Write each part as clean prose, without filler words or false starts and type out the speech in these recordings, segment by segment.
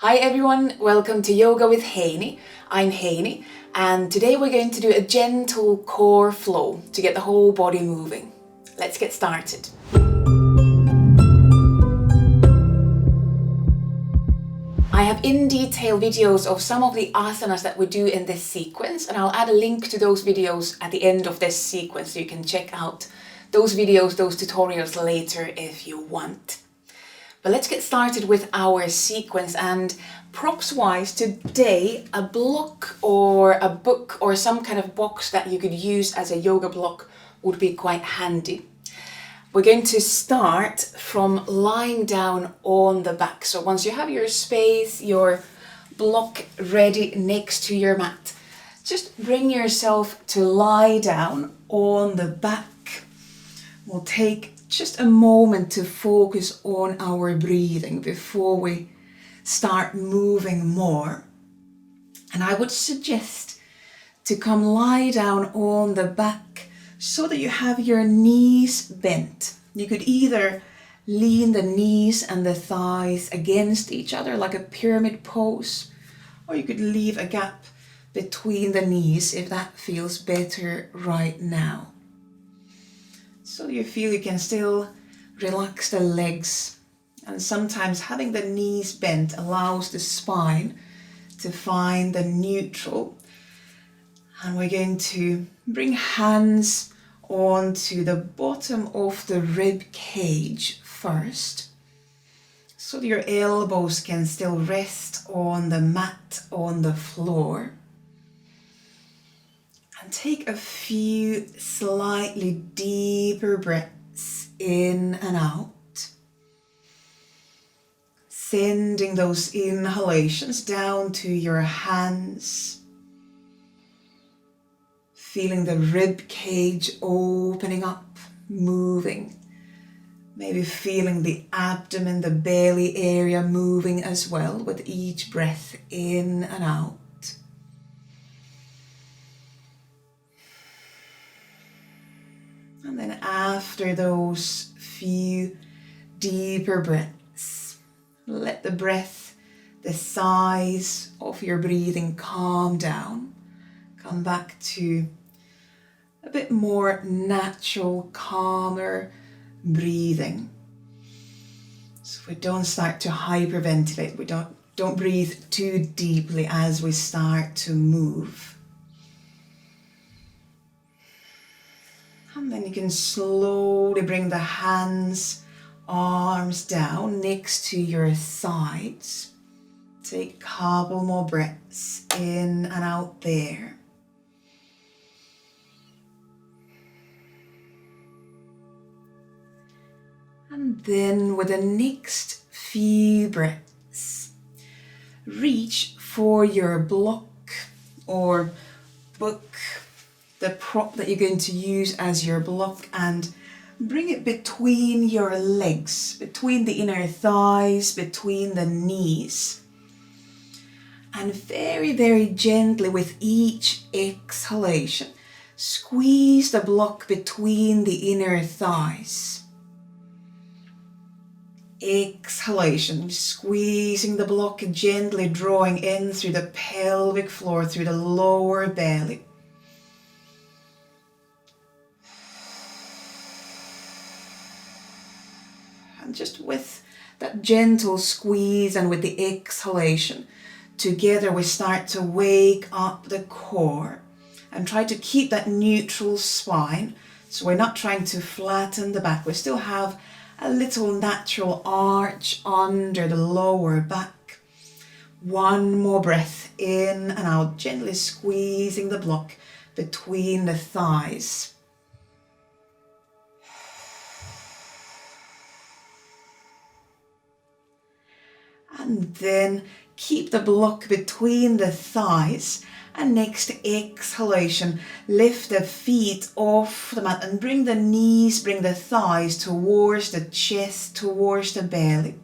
Hi everyone, welcome to Yoga with Heini. I'm Heini and today we're going to do a gentle core flow to get the whole body moving. Let's get started. I have in detail videos of some of the asanas that we do in this sequence, and I'll add a link to those videos at the end of this sequence so you can check out those videos, those tutorials later if you want. But let's get started with our sequence, and props wise today a block or a book or some kind of box that you could use as a yoga block would be quite handy. We're going to start from lying down on the back. So once you have your space, your block ready next to your mat, just bring yourself to lie down on the back. We'll take just a moment to focus on our breathing before we start moving more. And I would suggest to come lie down on the back so that you have your knees bent. You could either lean the knees and the thighs against each other like a pyramid pose, or you could leave a gap between the knees if that feels better right now. So you feel you can still relax the legs, and sometimes having the knees bent allows the spine to find the neutral. And we're going to bring hands onto the bottom of the rib cage first, so that your elbows can still rest on the mat on the floor. And take a few slightly deeper breaths in and out, sending those inhalations down to your hands, feeling the rib cage opening up, moving, maybe feeling the abdomen, the belly area moving as well with each breath in and out. And then after those few deeper breaths, let the breath, the size of your breathing calm down. Come back to a bit more natural, calmer breathing. So we don't start to hyperventilate. We don't breathe too deeply as we start to move. And then you can slowly bring the hands, arms down next to your sides. Take a couple more breaths in and out there. And then with the next few breaths, reach for your block or book, the prop that you're going to use as your block, and bring it between your legs, between the inner thighs, between the knees. And very, very gently with each exhalation, squeeze the block between the inner thighs. Exhalation, squeezing the block, gently drawing in through the pelvic floor, through the lower belly. And just with that gentle squeeze and with the exhalation, together we start to wake up the core and try to keep that neutral spine. So we're not trying to flatten the back. We still have a little natural arch under the lower back. One more breath in and out, gently squeezing the block between the thighs. And then keep the block between the thighs, and next exhalation, lift the feet off the mat and bring the knees, bring the thighs towards the chest, towards the belly.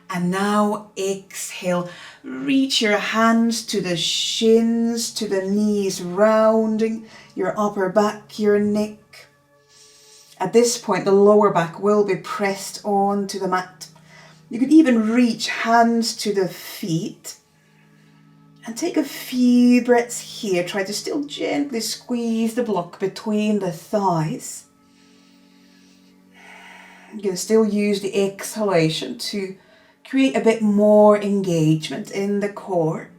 And now exhale, reach your hands to the shins, to the knees, rounding your upper back, your neck. At this point, the lower back will be pressed onto the mat. You could even reach hands to the feet and take a few breaths here. Try to still gently squeeze the block between the thighs. You can still use the exhalation to create a bit more engagement in the core.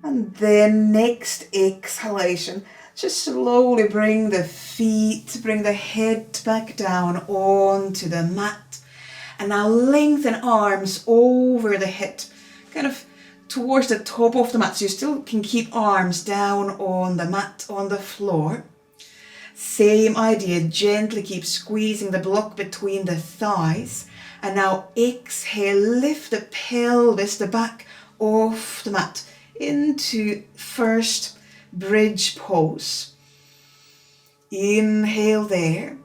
And then next exhalation, just slowly bring the feet, bring the head back down onto the mat. And now lengthen arms over the head, kind of towards the top of the mat. So you still can keep arms down on the mat, on the floor. Same idea, gently keep squeezing the block between the thighs. And now exhale, lift the pelvis, the back off the mat into first bridge pose. Inhale there.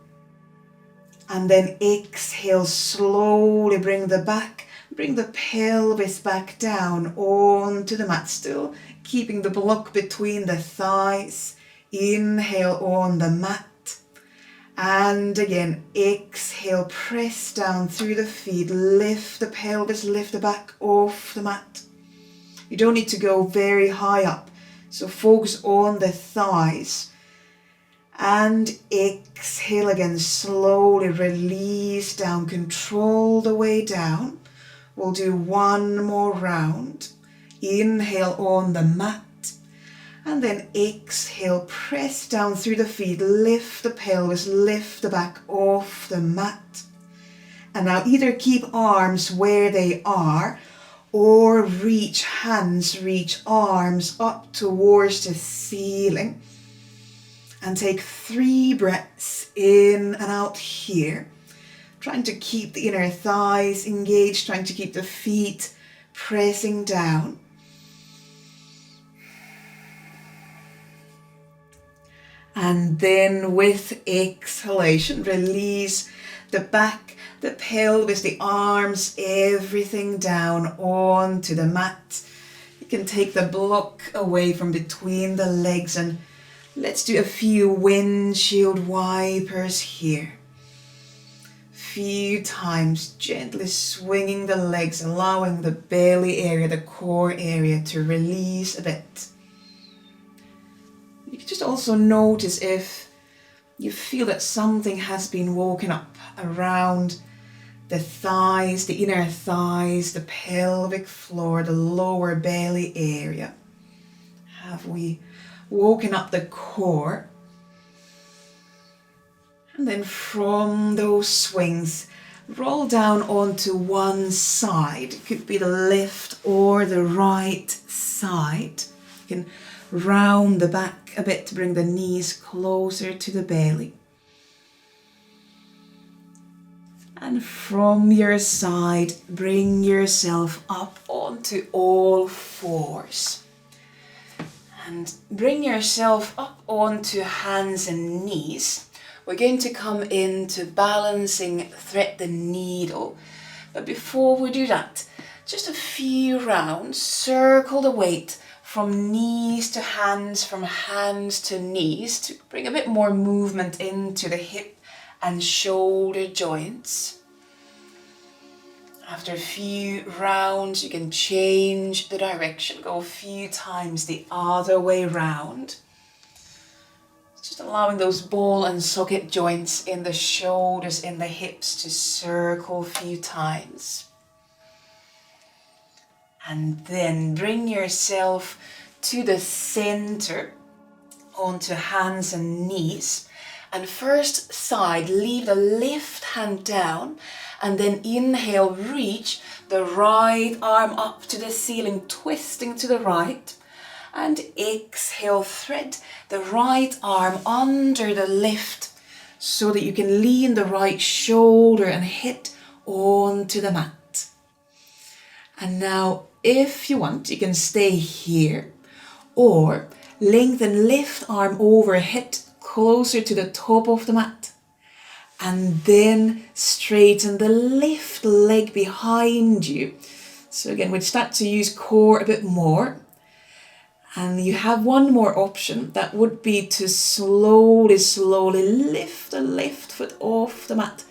And then exhale, slowly bring the pelvis back down onto the mat, still keeping the block between the thighs. Inhale on the mat. And again, exhale, press down through the feet, lift the pelvis, lift the back off the mat. You don't need to go very high up, so focus on the thighs. And exhale again, slowly release down, control the way down. We'll do one more round. Inhale on the mat. And then exhale, press down through the feet, lift the pelvis, lift the back off the mat. And now either keep arms where they are or reach hands, reach arms up towards the ceiling. And take 3 breaths in and out here. Trying to keep the inner thighs engaged, trying to keep the feet pressing down. And then with exhalation, release the back, the pelvis, the arms, everything down onto the mat. You can take the block away from between the legs and let's do a few windshield wipers here. Few times, gently swinging the legs, allowing the belly area, the core area to release a bit. You can just also notice if you feel that something has been woken up around the thighs, the inner thighs, the pelvic floor, the lower belly area. Have we woken up the core? And then from those swings, roll down onto one side. It could be the left or the right side. You can round the back a bit to bring the knees closer to the belly. And from your side, bring yourself up onto all fours. And bring yourself up onto hands and knees. We're going to come into balancing thread the needle. But before we do that, just a few rounds, circle the weight from knees to hands, from hands to knees, to bring a bit more movement into the hip and shoulder joints. After a few rounds, you can change the direction, go a few times the other way round. Just allowing those ball and socket joints in the shoulders, in the hips to circle a few times. And then bring yourself to the center, onto hands and knees. And first side, leave the left hand down. And then inhale, reach the right arm up to the ceiling, twisting to the right. And exhale, thread the right arm under the left so that you can lean the right shoulder and head onto the mat. And now, if you want, you can stay here or lengthen left arm overhead closer to the top of the mat. And then straighten the left leg behind you. So again, we'd start to use core a bit more. And you have one more option. That would be to slowly lift the left foot off the mat.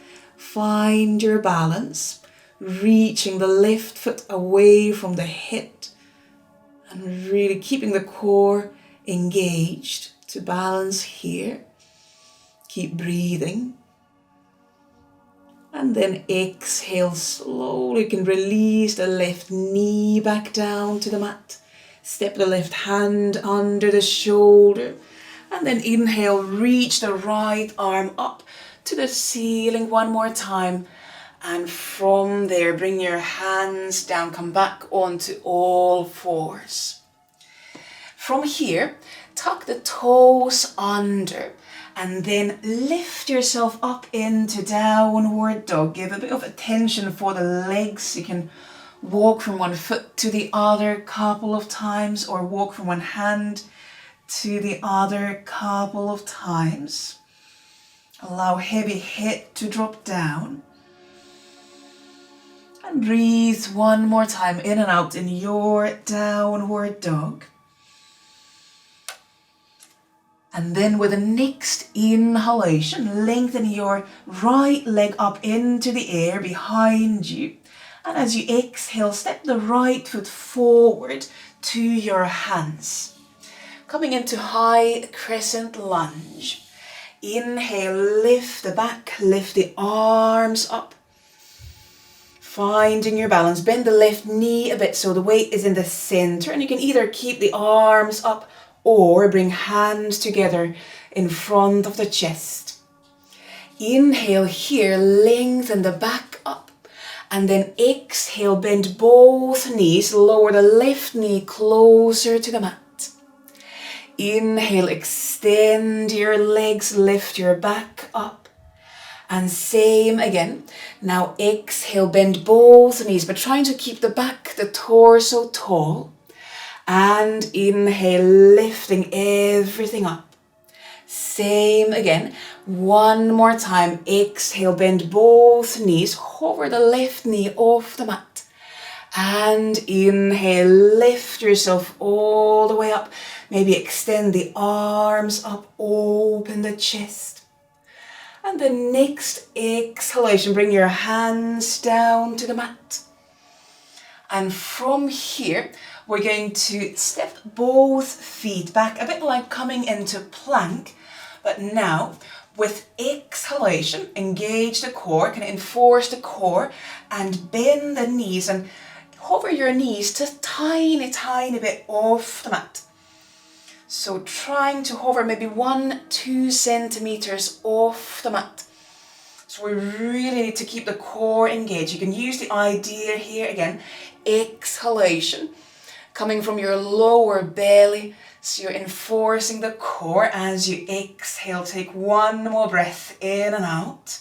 Find your balance, reaching the left foot away from the head and really keeping the core engaged to balance here. Keep breathing. And then exhale slowly. You can release the left knee back down to the mat. Step the left hand under the shoulder. And then inhale, reach the right arm up to the ceiling one more time. And from there, bring your hands down, come back onto all fours. From here, tuck the toes under and then lift yourself up into downward dog. Give a bit of attention for the legs. You can walk from one foot to the other a couple of times or walk from one hand to the other couple of times. Allow heavy head to drop down. And breathe one more time in and out in your downward dog. And then with the next inhalation, lengthen your right leg up into the air behind you. And as you exhale, step the right foot forward to your hands. Coming into high crescent lunge. Inhale, lift the back, lift the arms up. Finding your balance, bend the left knee a bit so the weight is in the center, and you can either keep the arms up or bring hands together in front of the chest. Inhale here, lengthen the back up, and then exhale, bend both knees, lower the left knee closer to the mat. Inhale, extend your legs, lift your back up. And same again. Now exhale, bend both knees, but trying to keep the back, the torso tall. And inhale, lifting everything up. Same again. One more time. Exhale, bend both knees, hover the left knee off the mat. And inhale, lift yourself all the way up. Maybe extend the arms up, open the chest. And the next exhalation, bring your hands down to the mat. And from here, we're going to step both feet back, a bit like coming into plank. But now, with exhalation, engage the core, can enforce the core, and bend the knees and hover your knees just tiny, tiny bit off the mat. So trying to hover maybe 1-2 centimeters off the mat. So we really need to keep the core engaged. You can use the idea here again, exhalation, coming from your lower belly. So you're enforcing the core as you exhale. Take one more breath in and out.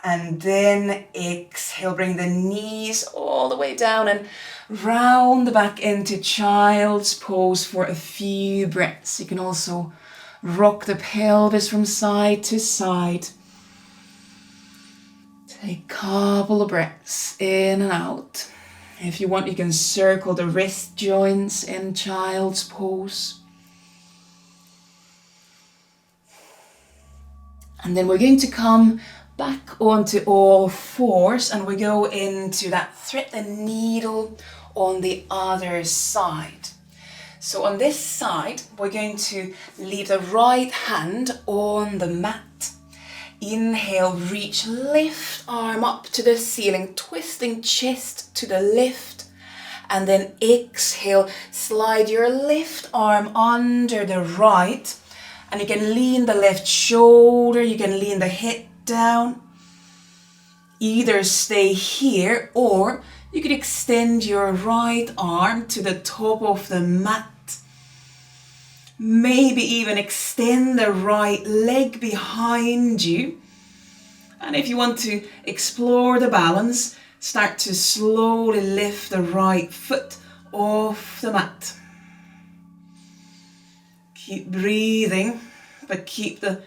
And then exhale, bring the knees all the way down and round the back into child's pose for a few breaths. You can also rock the pelvis from side to side. Take a couple of breaths in and out. If you want, you can circle the wrist joints in child's pose. And then we're going to come back onto all fours and we go into that thread and needle on the other side. So on this side, we're going to leave the right hand on the mat. Inhale, reach, lift arm up to the ceiling, twisting chest to the left. And then exhale, slide your left arm under the right. And you can lean the left shoulder, you can lean the head down. Either stay here or you could extend your right arm to the top of the mat. Maybe even extend the right leg behind you. And if you want to explore the balance, start to slowly lift the right foot off the mat. Keep breathing, but keep the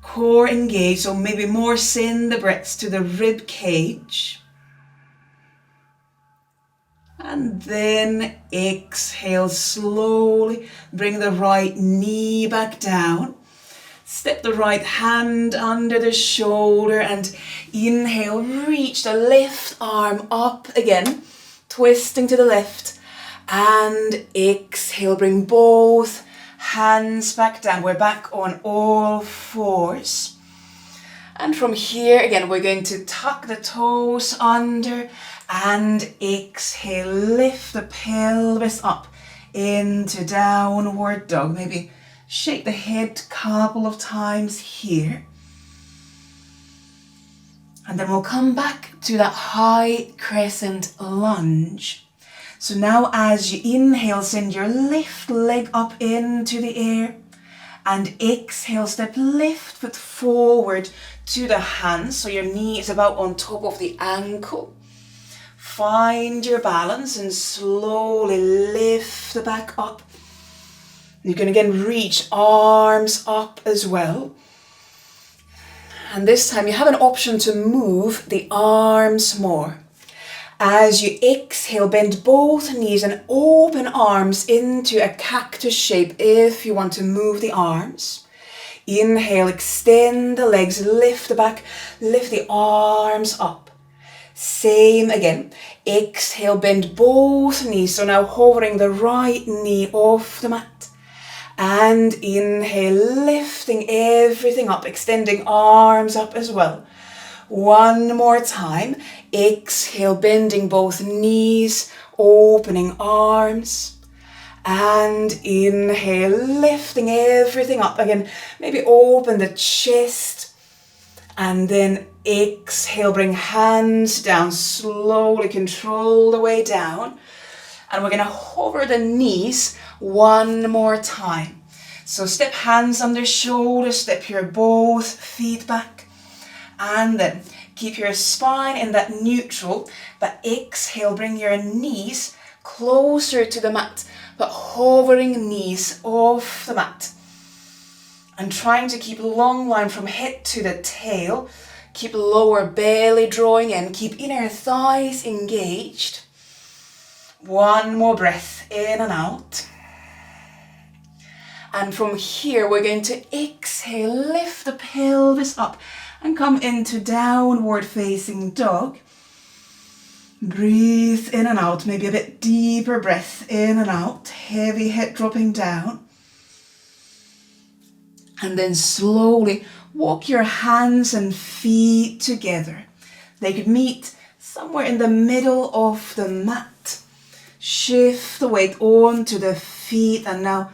core engaged, so maybe more send the breaths to the rib cage. And then exhale slowly, bring the right knee back down. Step the right hand under the shoulder and inhale, reach the left arm up again, twisting to the left. And exhale, bring both hands back down. We're back on all fours. And from here, again, we're going to tuck the toes under and exhale, lift the pelvis up into downward dog. Maybe shake the head a couple of times here. And then we'll come back to that high crescent lunge. So now as you inhale, send your left leg up into the air. And exhale, step left foot forward to the hands. So your knee is about on top of the ankle. Find your balance and slowly lift the back up. You can again reach arms up as well. And this time you have an option to move the arms more. As you exhale, bend both knees and open arms into a cactus shape if you want to move the arms. Inhale, extend the legs, lift the back, lift the arms up. Same again. Exhale, bend both knees. So now hovering the right knee off the mat. And inhale, lifting everything up, extending arms up as well. One more time. Exhale, bending both knees, opening arms. And inhale, lifting everything up again. Maybe open the chest. And then exhale, bring hands down, slowly control the way down. And we're going to hover the knees one more time. So step hands under shoulders, step your both feet back. And then keep your spine in that neutral, but exhale, bring your knees closer to the mat, but hovering knees off the mat. And trying to keep long line from head to the tail. Keep lower belly drawing in, keep inner thighs engaged. One more breath in and out. And from here, we're going to exhale, lift the pelvis up and come into downward facing dog. Breathe in and out, maybe a bit deeper breath in and out, heavy head dropping down. And then slowly walk your hands and feet together. They could meet somewhere in the middle of the mat. Shift the weight onto the feet and now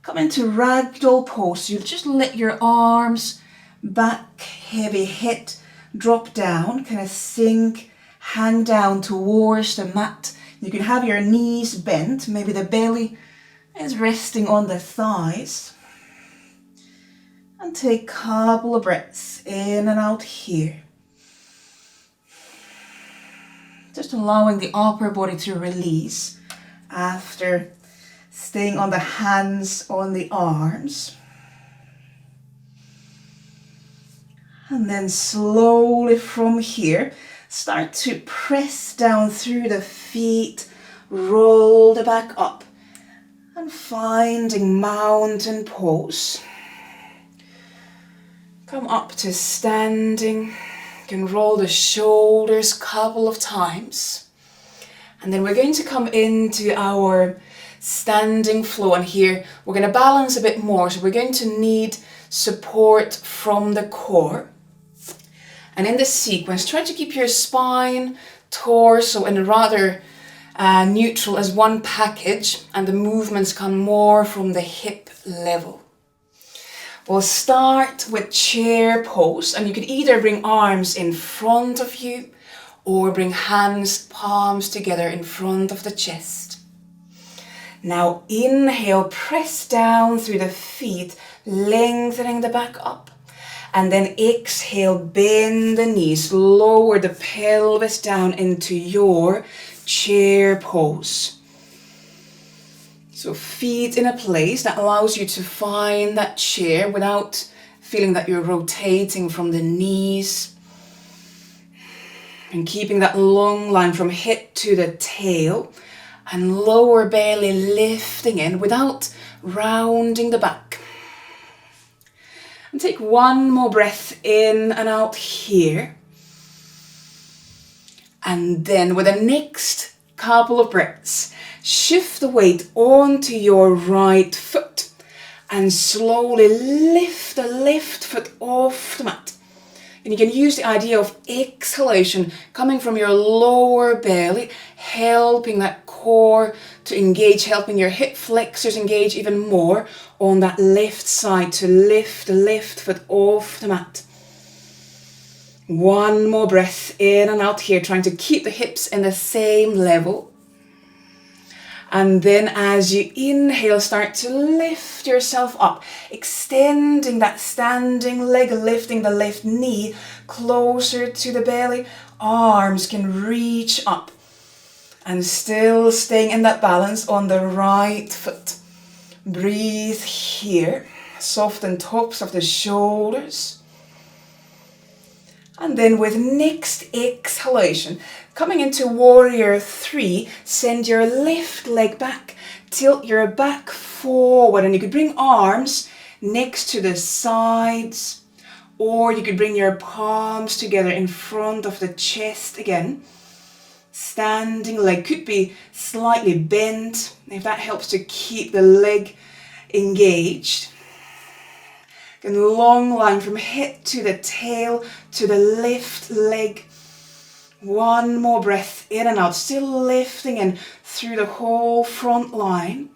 come into ragdoll pose. You'll just let your arms back, heavy head drop down, kind of sink, hang down towards the mat. You can have your knees bent, maybe the belly is resting on the thighs. And take a couple of breaths in and out here. Just allowing the upper body to release after staying on the hands, on the arms. And then slowly from here, start to press down through the feet, roll the back up, and finding mountain pose. Come up to standing. You can roll the shoulders a couple of times. And then we're going to come into our standing flow. And here we're going to balance a bit more. So we're going to need support from the core. And in this sequence, try to keep your spine, torso, and rather neutral as one package. And the movements come more from the hip level. We'll start with chair pose, and you could either bring arms in front of you or bring hands, palms together in front of the chest. Now inhale, press down through the feet, lengthening the back up. And then exhale, bend the knees, lower the pelvis down into your chair pose. So feet in a place that allows you to find that chair without feeling that you're rotating from the knees. And keeping that long line from head to the tail. And lower belly lifting in without rounding the back. And take one more breath in and out here. And then with the next couple of breaths, shift the weight onto your right foot and slowly lift the left foot off the mat. And you can use the idea of exhalation coming from your lower belly, helping that core to engage, helping your hip flexors engage even more on that left side to lift the left foot off the mat. One more breath in and out here, trying to keep the hips in the same level. And then as you inhale, start to lift yourself up, extending that standing leg, lifting the left knee closer to the belly. Arms can reach up and still staying in that balance on the right foot. Breathe here, soften tops of the shoulders. And then with next exhalation, coming into warrior 3, send your left leg back, tilt your back forward, and you could bring arms next to the sides, or you could bring your palms together in front of the chest again. Standing leg could be slightly bent, if that helps to keep the leg engaged. And long line from head to the tail to the left leg. One more breath in and out, still lifting in through the whole front line.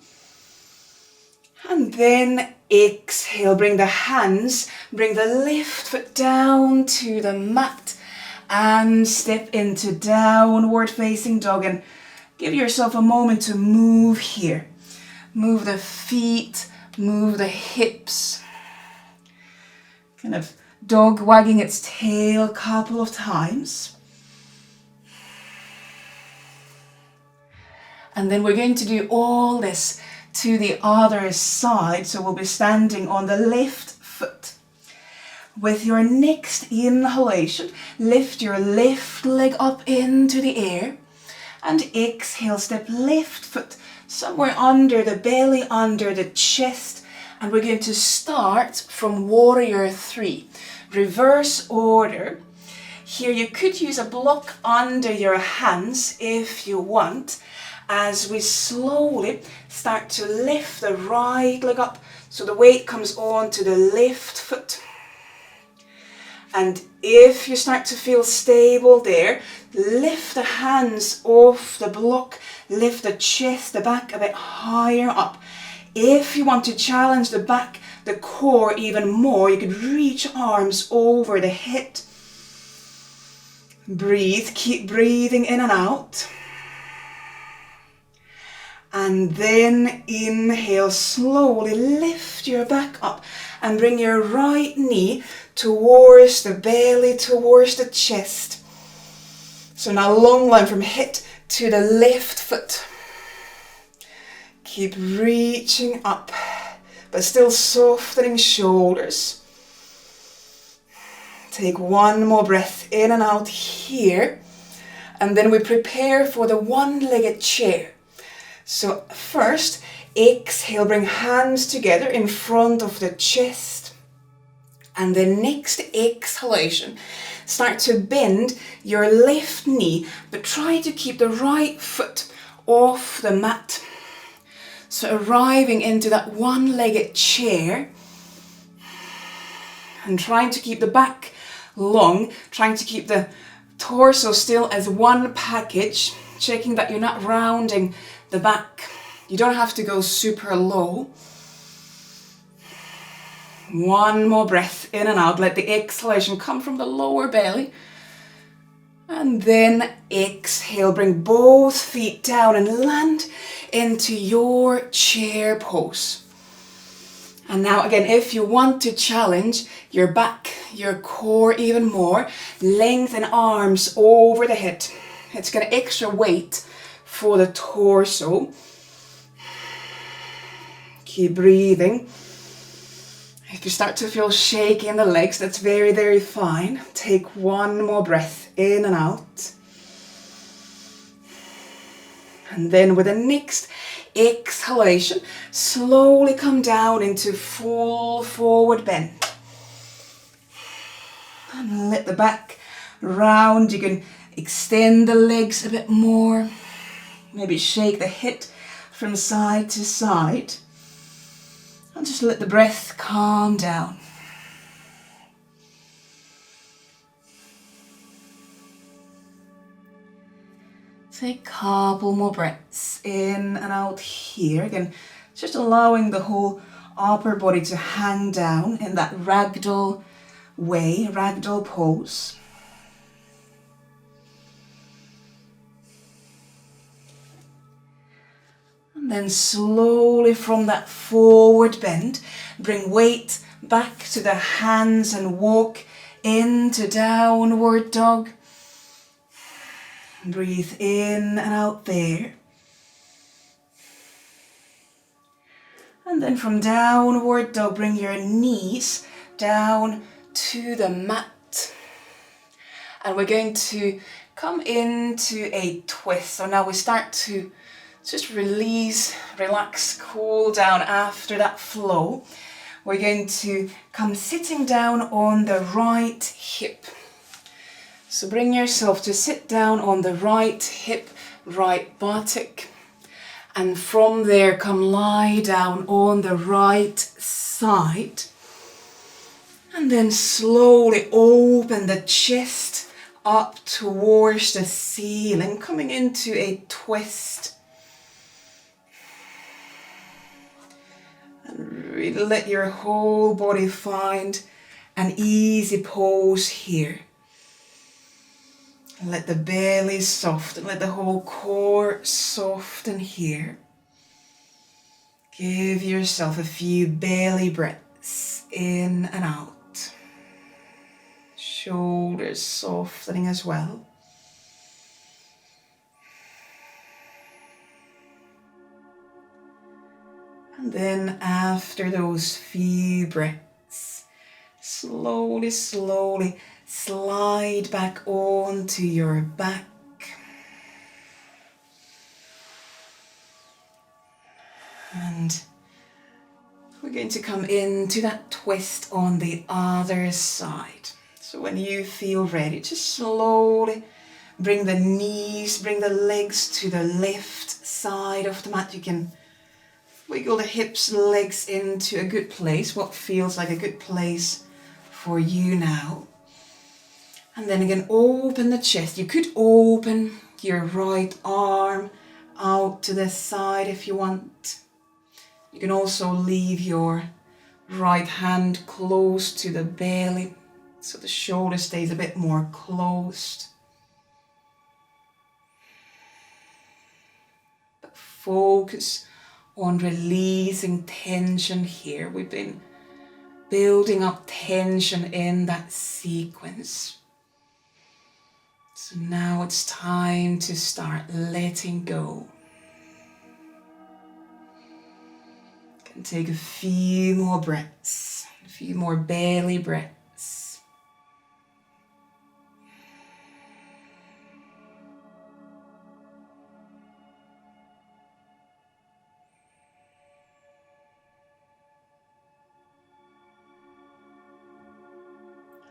And then exhale, bring the hands, bring the left foot down to the mat and step into downward facing dog, and give yourself a moment to move here. Move the feet, move the hips. Kind of dog wagging its tail a couple of times. And then we're going to do all this to the other side. So we'll be standing on the left foot. With your next inhalation, lift your left leg up into the air. And exhale, step left foot somewhere under the belly, under the chest. And we're going to start from warrior 3, reverse order. Here you could use a block under your hands if you want, as we slowly start to lift the right leg up so the weight comes on to the left foot. And if you start to feel stable there, lift the hands off the block, lift the chest, the back a bit higher up. If you want to challenge the back, the core even more, you could reach arms over the head. Breathe, keep breathing in and out. And then inhale, slowly lift your back up and bring your right knee towards the belly, towards the chest. So now long line from head to the left foot. Keep reaching up, but still softening shoulders. Take one more breath in and out here. And then we prepare for the one-legged chair. So first, exhale, bring hands together in front of the chest. And the next exhalation, start to bend your left knee, but try to keep the right foot off the mat. So arriving into that one-legged chair and trying to keep the back long, trying to keep the torso still as one package, checking that you're not rounding the back. You don't have to go super low. One more breath in and out. Let the exhalation come from the lower belly. And then exhale, bring both feet down and land into your chair pose. And now again, if you want to challenge your back, your core even more, lengthen arms over the head. It's got extra weight for the torso. Keep breathing. If you start to feel shaky in the legs, that's very, very fine. Take one more breath in and out. And then with the next exhalation, slowly come down into full forward bend. And let the back round. You can extend the legs a bit more. Maybe shake the hip from side to side. And just let the breath calm down. Take a couple more breaths in and out here. Again, just allowing the whole upper body to hang down in that ragdoll way, ragdoll pose. And then slowly from that forward bend, bring weight back to the hands and walk into downward dog. Breathe in and out there. And then from downward dog, bring your knees down to the mat. And we're going to come into a twist. So now we start to just release, relax, cool down after that flow. We're going to come sitting down on the right hip. So bring yourself to sit down on the right hip, right buttock. And from there, come lie down on the right side. And then slowly open the chest up towards the ceiling, coming into a twist. And really let your whole body find an easy pose here. Let the belly soften, let the whole core soften here. Give yourself a few belly breaths in and out. Shoulders softening as well. And then after those few breaths, slowly, slowly slide back onto your back. And we're going to come into that twist on the other side. So when you feel ready, just slowly bring the knees, bring the legs to the left side of the mat. You can wiggle the hips, legs into a good place, what feels like a good place for you now. And then again, open the chest. You could open your right arm out to the side if you want. You can also leave your right hand close to the belly so the shoulder stays a bit more closed. But focus on releasing tension here. We've been building up tension in that sequence. So now it's time to start letting go. You can take a few more breaths, a few more belly breaths.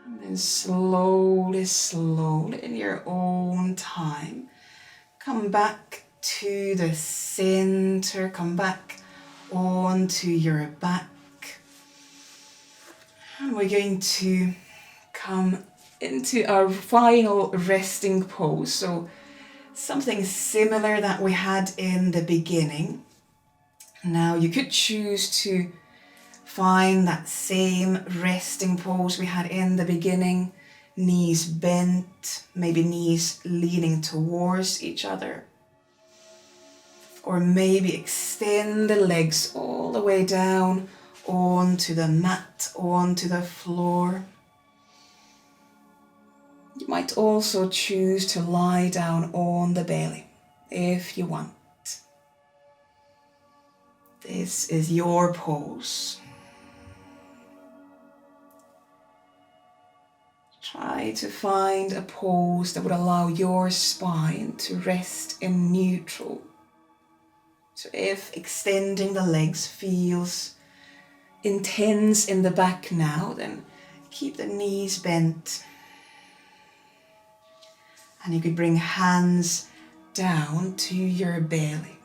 And then slowly, slowly, in your own time, come back to the center, come back onto your back. And we're going to come into our final resting pose. So something similar that we had in the beginning. Now you could choose to find that same resting pose we had in the beginning, knees bent, maybe knees leaning towards each other. Or maybe extend the legs all the way down onto the mat, onto the floor. You might also choose to lie down on the belly if you want. This is your pose. Try to find a pose that would allow your spine to rest in neutral. So if extending the legs feels intense in the back now, then keep the knees bent. And you could bring hands down to your belly.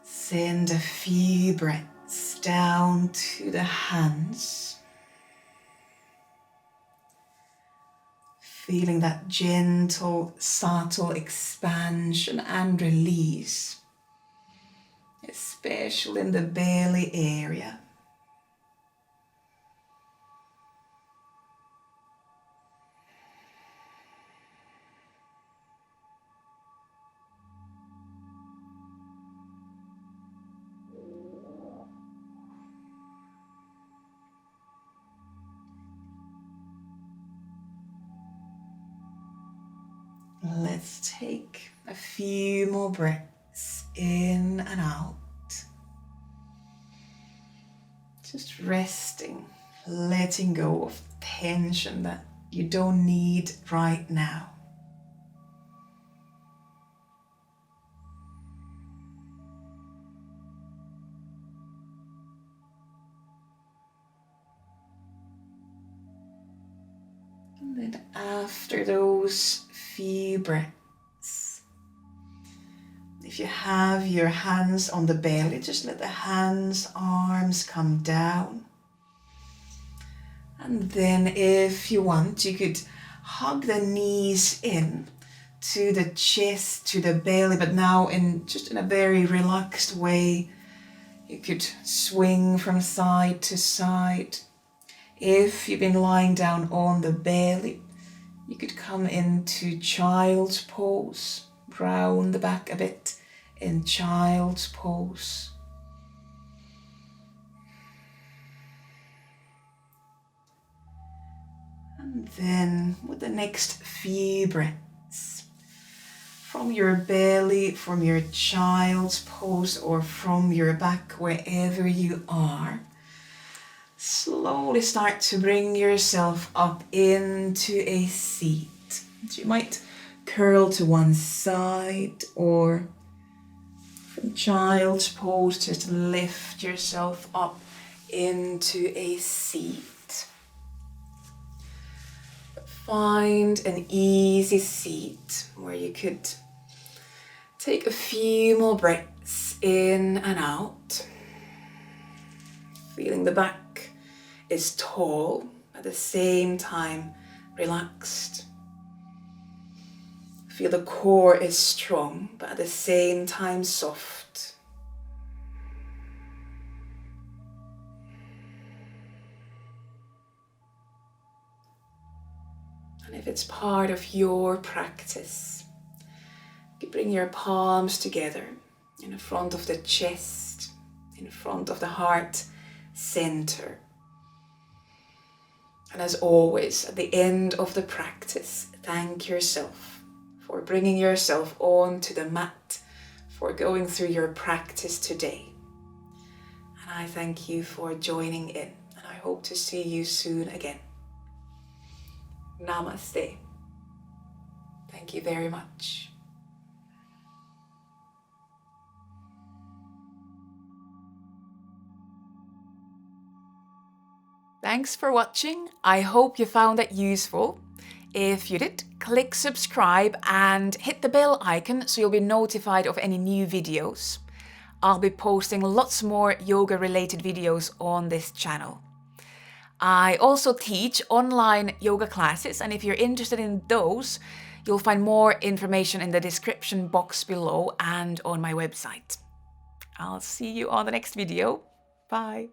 Send a few breaths down to the hands. Feeling that gentle, subtle expansion and release, especially in the belly area. Let's take a few more breaths in and out. Just resting, letting go of tension that you don't need right now. And then after those few breaths, if you have your hands on the belly, just let the hands, arms come down. And then if you want, you could hug the knees in to the chest, to the belly, but now in a very relaxed way. You could swing from side to side. If you've been lying down on the belly, you could come into child's pose, round the back a bit in child's pose. And then with the next few breaths, from your belly, from your child's pose, or from your back, wherever you are, slowly start to bring yourself up into a seat. So you might curl to one side, or from child's pose, just lift yourself up into a seat. Find an easy seat where you could take a few more breaths in and out. Feeling the back is tall, at the same time relaxed. Feel the core is strong, but at the same time soft. And if it's part of your practice, you bring your palms together in front of the chest, in front of the heart center. And as always, at the end of the practice, thank yourself for bringing yourself onto the mat, for going through your practice today. And I thank you for joining in, and I hope to see you soon again. Namaste. Thank you very much. Thanks for watching. I hope you found that useful. If you did, click subscribe and hit the bell icon so you'll be notified of any new videos. I'll be posting lots more yoga related videos on this channel. I also teach online yoga classes, and if you're interested in those, you'll find more information in the description box below and on my website. I'll see you on the next video. Bye.